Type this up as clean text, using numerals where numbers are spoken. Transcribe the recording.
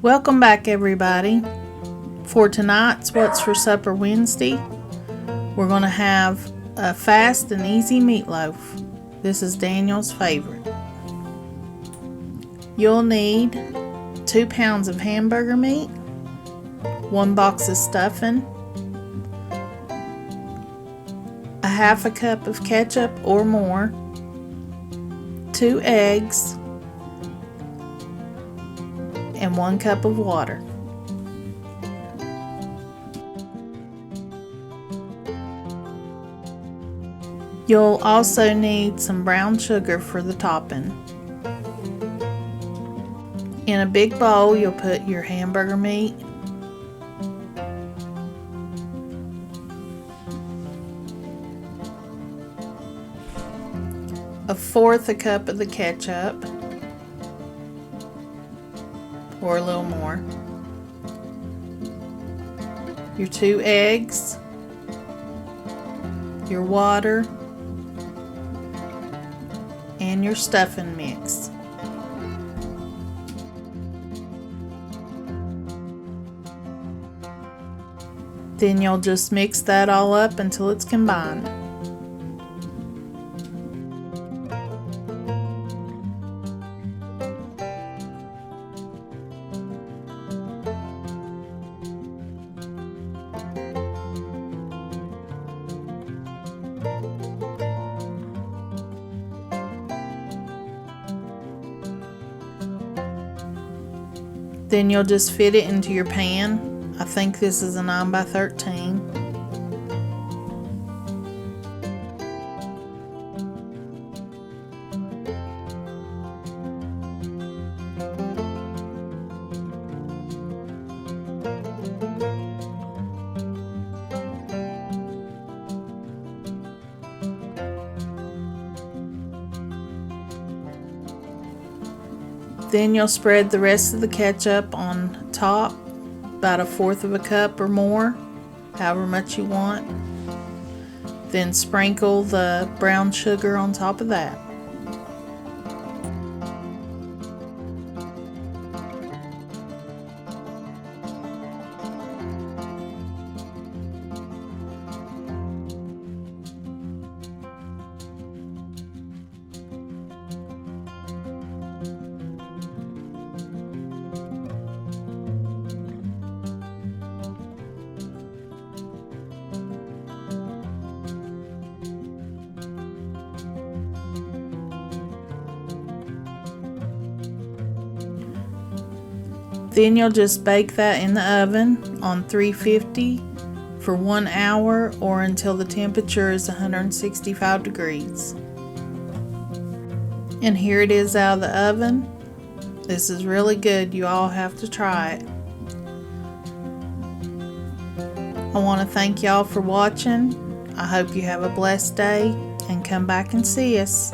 Welcome back, everybody. For tonight's What's for Supper Wednesday, we're going to have a fast and easy meatloaf. This is Daniel's favorite. You'll need 2 pounds of hamburger meat, 1 box of stuffing, a half a cup of ketchup or more, 2 eggs, and 1 cup of water. You'll also need some brown sugar for the topping. In a big bowl, you'll put your hamburger meat, a 1/4 cup of the ketchup, or a little more, your 2 eggs, your water, and your stuffing mix. Then you'll just mix that all up until it's combined. Then you'll just fit it into your pan. I think this is a 9 by 13. Then you'll spread the rest of the ketchup on top, about 1/4 cup or more, however much you want. Then sprinkle the brown sugar on top of that. Then you'll just bake that in the oven on 350 for 1 hour or until the temperature is 165 degrees. And here it is out of the oven. This is really good. You all have to try it. I want to thank y'all for watching. I hope you have a blessed day and come back and see us.